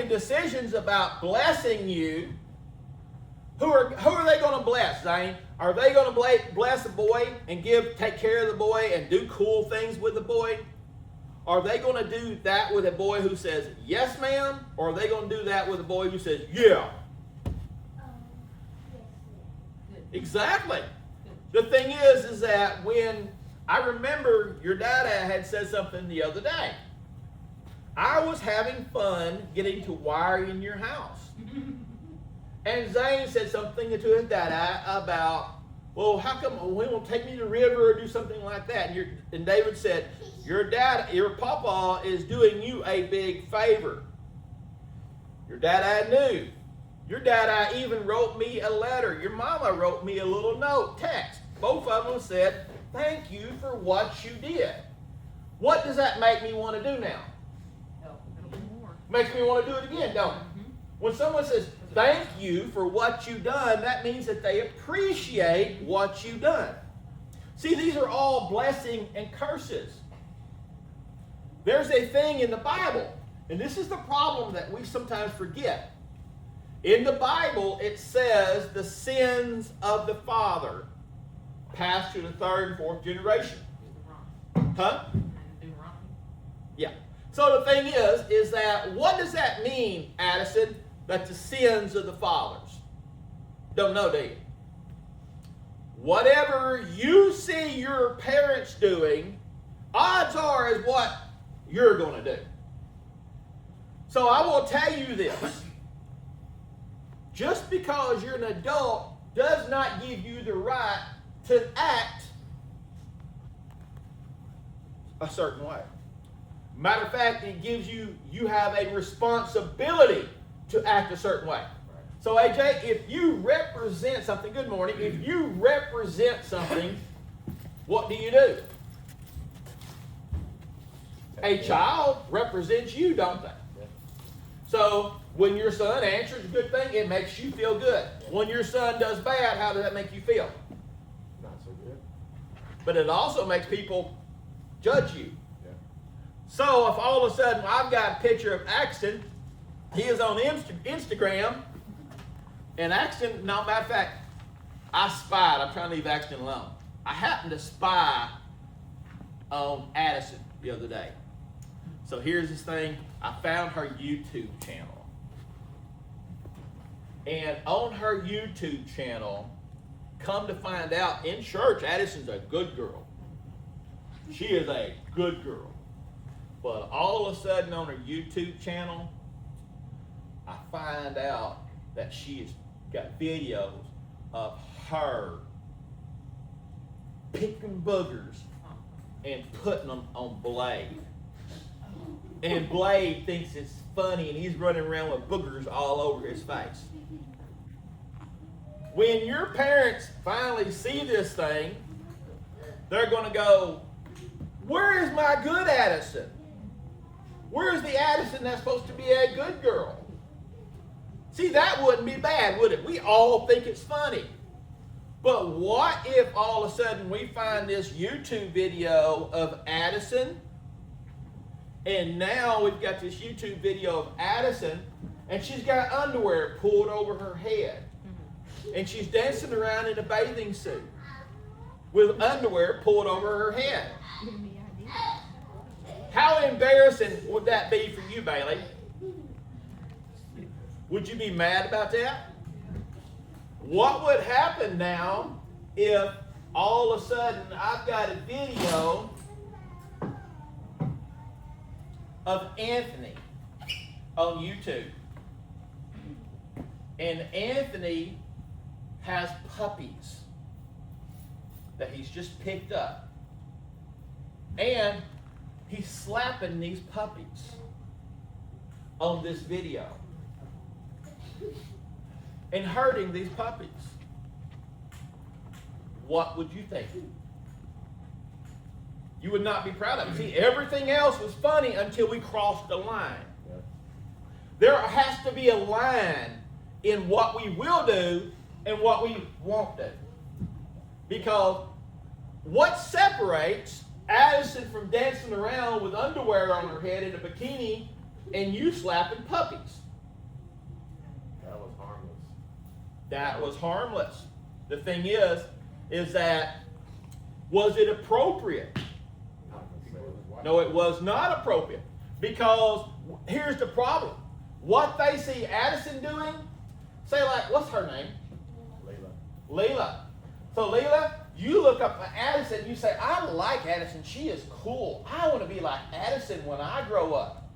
decisions about blessing you, who are they going to bless, Zane? Are they going to bless a boy and take care of the boy and do cool things with the boy? Are they going to do that with a boy who says, yes, ma'am? Or are they going to do that with a boy who says, yeah? Exactly. The thing is that when I remember your dad had said something the other day. I was having fun getting to wire in your house. And Zane said something to his dad about, well, how come we won't take me to the river or do something like that? And David said, your papa is doing you a big favor. Your dad knew. Your dad even wrote me a letter. Your mama wrote me a little note, text. Both of them said, thank you for what you did. What does that make me want to do now? Makes me want to do it again, don't it? When someone says, thank you for what you've done, that means that they appreciate what you've done. See, these are all blessing and curses. There's a thing in the Bible, and this is the problem that we sometimes forget. In the Bible, it says the sins of the father pass to the third and fourth generation. Huh? Yeah. So the thing is that what does that mean, Addison, that the sins of the fathers? Don't know, do you? Whatever you see your parents doing, odds are is what you're going to do. So I will tell you this. Just because you're an adult does not give you the right to act a certain way. Matter of fact, it gives you have a responsibility to act a certain way. So AJ, if you represent something, good morning, if you represent something, what do you do? A child represents you, don't they? So when your son answers a good thing, it makes you feel good. When your son does bad, how does that make you feel? Not so good. But it also makes people judge you. So if all of a sudden I've got a picture of Axton, he is on Instagram, and Axton, no, matter of fact, I spied, I'm trying to leave Axton alone. I happened to spy on Addison the other day. So here's this thing, I found her YouTube channel. And on her YouTube channel, come to find out, in church, Addison's a good girl. She is a good girl. But all of a sudden on her YouTube channel, I find out that she's got videos of her picking boogers and putting them on Blade. And Blade thinks it's funny, and he's running around with boogers all over his face. When your parents finally see this thing, they're going to go, where is my good Addison? Where's the Addison that's supposed to be a good girl? See, that wouldn't be bad, would it? We all think it's funny. But what if all of a sudden we find this YouTube video of Addison, and now we've got this YouTube video of Addison, and she's got underwear pulled over her head, and she's dancing around in a bathing suit with underwear pulled over her head. How embarrassing would that be for you, Bailey? Would you be mad about that? What would happen now if all of a sudden I've got a video of Anthony on YouTube, and Anthony has puppies that he's just picked up, and he's slapping these puppies on this video and hurting these puppies? What would you think? You would not be proud of it. See, everything else was funny until we crossed the line. Yeah. There has to be a line in what we will do and what we won't do. Because what separates Addison from dancing around with underwear on her head in a bikini and you slapping puppies? That was harmless. The thing is that, was it appropriate? No, it was not appropriate. Because here's the problem. What they see Addison doing, say like, what's her name? Leila. So Leila, you look up at Addison, you say, I like Addison. She is cool. I want to be like Addison when I grow up.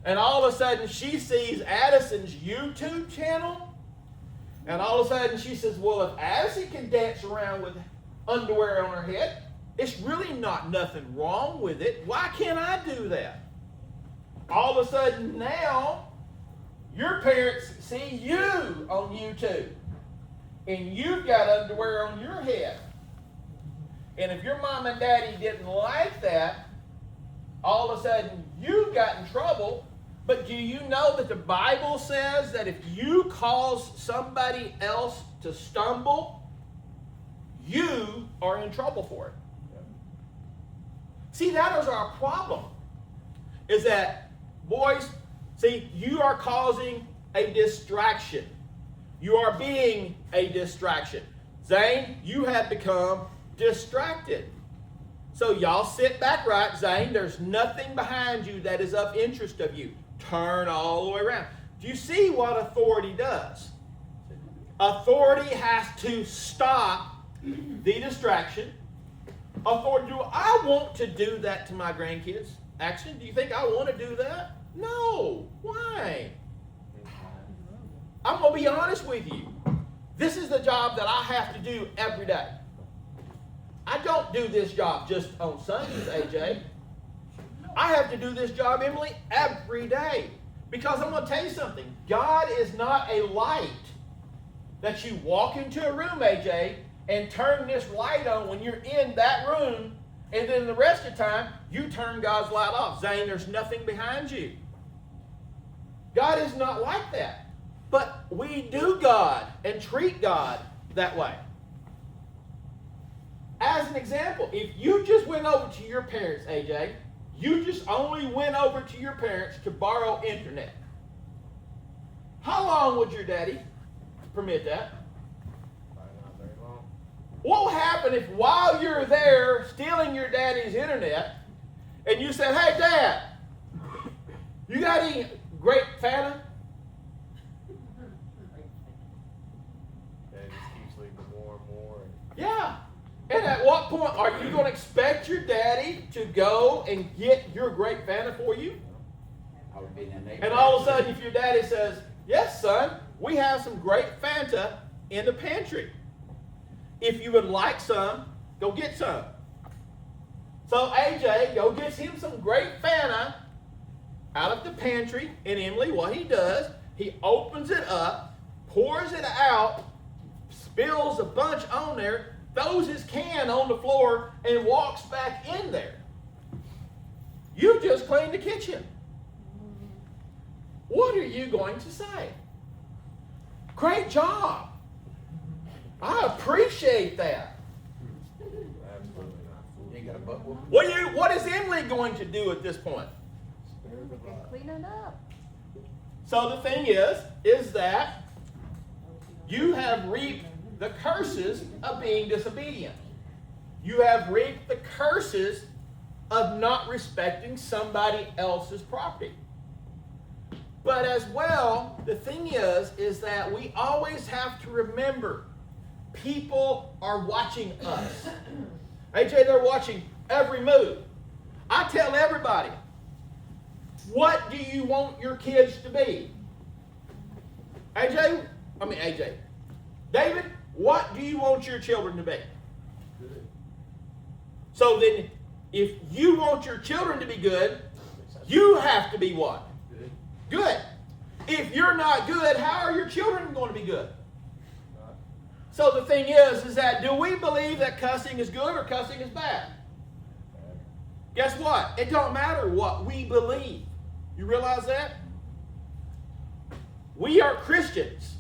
And all of a sudden she sees Addison's YouTube channel. And all of a sudden she says, well, if Addison can dance around with underwear on her head, it's really not nothing wrong with it. Why can't I do that? All of a sudden now, your parents see you on YouTube. And you've got underwear on your head. And if your mom and daddy didn't like that, all of a sudden you got in trouble. But do you know that the Bible says that if you cause somebody else to stumble, you are in trouble for it? See, that is our problem. Is that, boys, see, you are causing a distraction. You are being a distraction. Zane, you have become distracted. So y'all sit back right, Zane. There's nothing behind you that is of interest of you. Turn all the way around. Do you see what authority does? Authority has to stop the distraction. Authority, do I want to do that to my grandkids? Actually, do you think I want to do that? No. Why? I'm going to be honest with you. This is the job that I have to do every day. I don't do this job just on Sundays, AJ. I have to do this job, Emily, every day. Because I'm going to tell you something. God is not a light that you walk into a room, AJ, and turn this light on when you're in that room, and then the rest of the time, you turn God's light off. Zane, there's nothing behind you. God is not like that. But we do God and treat God that way. As an example, if you just went over to your parents, AJ, you just only went over to your parents to borrow internet. How long would your daddy permit that? Not very long. What will happen if while you're there stealing your daddy's internet and you said, hey, Dad, you got any grape Fanta? It just keeps leaving more and more. Yeah. And at what point are you going to expect your daddy to go and get your grape Fanta for you? I would be in that neighborhood. And all of a sudden, if your daddy says, yes, son, we have some grape Fanta in the pantry. If you would like some, go get some. So AJ, go get him some grape Fanta out of the pantry. And Emily, what he does, he opens it up, pours it out, spills a bunch on there, throws his can on the floor, and walks back in there. You just cleaned the kitchen. What are you going to say? Great job. I appreciate that. Absolutely not. You ain't got a butt whooping. What is Emily going to do at this point? Clean it up. So the thing is that you have reaped the curses of being disobedient. You have reaped the curses of not respecting somebody else's property. But as well, the thing is that we always have to remember people are watching us. AJ, they're watching every move. I tell everybody, what do you want your kids to be? AJ, David, what do you want your children to be? Good. So then, if you want your children to be good, you have to be what? Good. Good. If you're not good, how are your children going to be good? Not So the thing is that do we believe that cussing is good or cussing is bad? bad. Guess what? It don't matter what we believe. You realize that? We are Christians.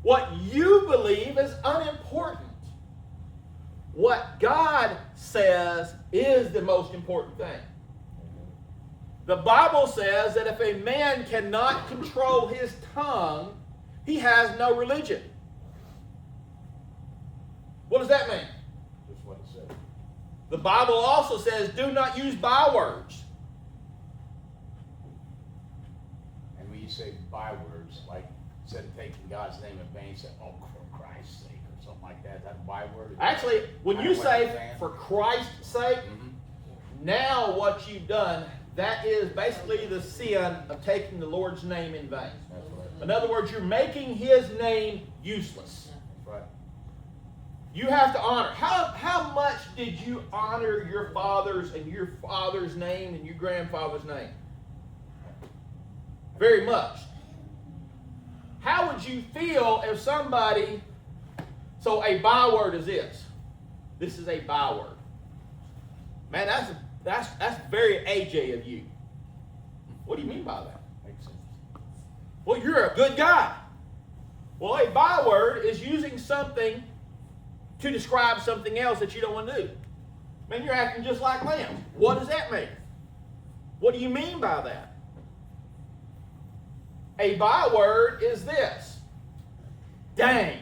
What you believe is unimportant. What God says is the most important thing. The Bible says that if a man cannot control his tongue, he has no religion. What does that mean? Just what it said. The Bible also says, do not use bywords. And when you say bywords, like instead of taking God's name in vain, say, oh, for Christ's sake, or something like that, that byword? Actually, when I you know what say you're saying. for Christ's sake, Mhm. now what you've done, that is basically the sin of taking the Lord's name in vain. That's right. In other words, you're making his name useless. That's right. You have to honor. How much did you honor your fathers and your father's name and your grandfather's name? Very much. How would you feel if somebody, so a byword is this. This is a byword. Man, that's very AJ of you. What do you mean by that? Makes sense. Well, you're a good guy. Well, a byword is using something to describe something else that you don't want to do. Man, you're acting just like lambs. What does that mean? What do you mean by that? A byword is this. Dang.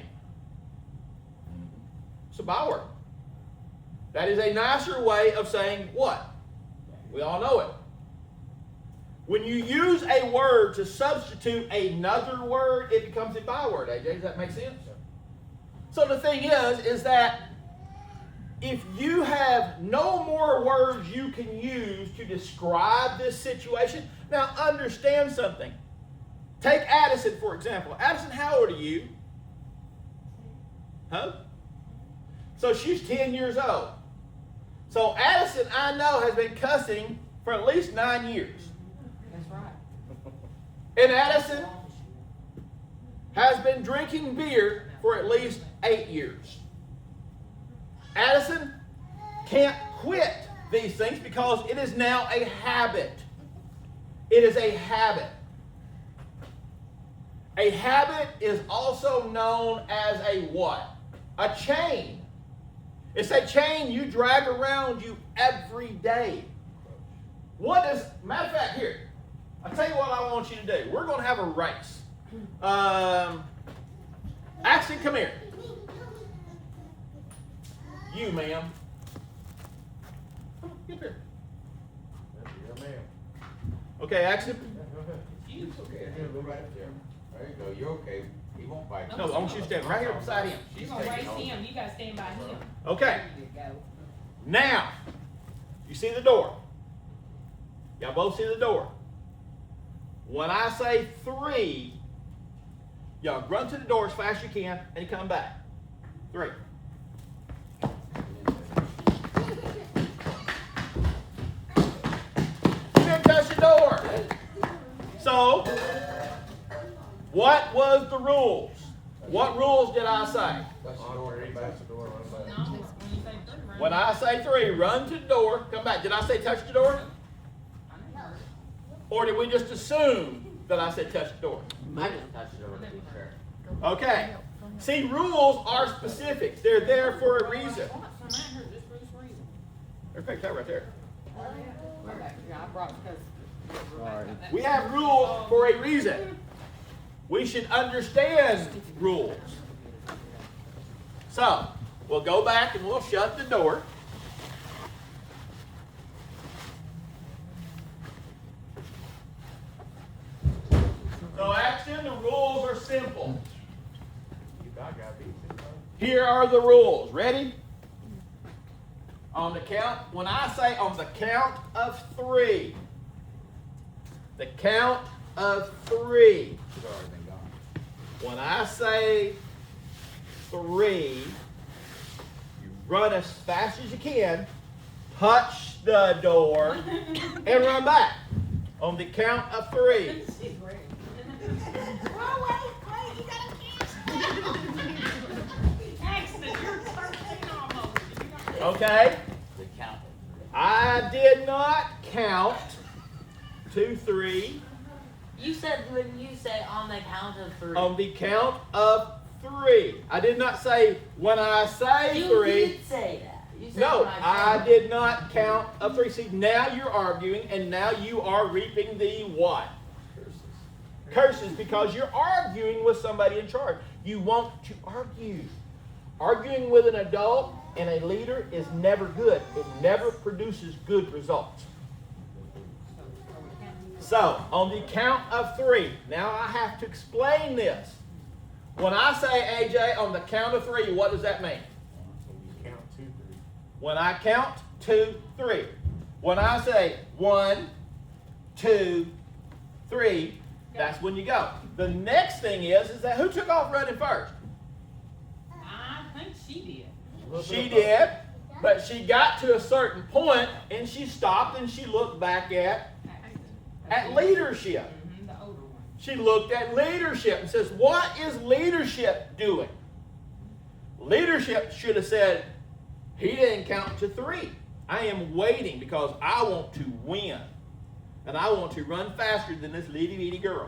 It's a byword. That is a nicer way of saying what? We all know it. When you use a word to substitute another word, it becomes a byword, AJ. Does that make sense? So the thing is that if you have no more words you can use to describe this situation, now understand something. Take Addison, for example. Addison, how old are you? Huh? So she's 10 years old. So Addison, I know, has been cussing for at least 9 years. That's right. And Addison has been drinking beer for at least 8 years. Addison can't quit these things because it is now a habit. It is a habit. A habit is also known as a what? A chain. It's a chain you drag around you every day. What is, matter of fact, here, I'll tell you what I want you to do. We're going to have a race. Axton, come here. You, ma'am. Come on, get here. Yeah, ma'am. Okay, Axton. It's okay. Go right up there. There you go. You're okay. He won't bite you. No, I want you to stand right here beside him. You're gonna race him, you gotta stand by him. Okay. There you go. Now, you see the door. Y'all both see the door. When I say 3, y'all run to the door as fast as you can and come back. 3. You didn't touch the door. So, what was the rules? What rules did I say? That's the door. Read back the door, run back. No, it's when you say three, right? When I say 3, run to the door, come back. Did I say touch the door? I never heard it. Or did we just assume that I said touch the door? Might have touched it over to be fair. Okay. See, rules are specific. They're there for a reason. Some I heard this for this reason. In fact, that right there. Okay, yeah, I brought it because. We have rules for a reason. We should understand rules. So, we'll go back and we'll shut the door. So, action, the rules are simple. You got beat. Here are the rules. Ready? On the count, when I say on the count of 3, the count of 3, She's already been gone. when I say 3, you run as fast as you can, touch the door, and run back. On the count of 3. She's ready. Wait, you gotta Axton, you're 13 almost. Okay? The count. I did not count 2, 3. You said when you say on the count of 3. On the count of 3. I did not say when I say you 3. did say that. You said No, when I said did not count of 3. See, now you're arguing, and now you are reaping the what? Curses, because you're arguing with somebody in charge. You want to argue. Arguing with an adult and a leader is never good. It never produces good results. So, on the count of 3, now I have to explain this. When I say, AJ, on the count of 3, what does that mean? You count 2, 3. When I count 2, 3. When I say 1, 2, 3, that's when you go. The next thing is that who took off running first? I think she did. She did, but she got to a certain point and she stopped and she looked back at leadership. The older one. She looked at leadership and says, what is leadership doing? Leadership should have said, he didn't count to 3. I am waiting because I want to win. And I want to run faster than this little bitty girl.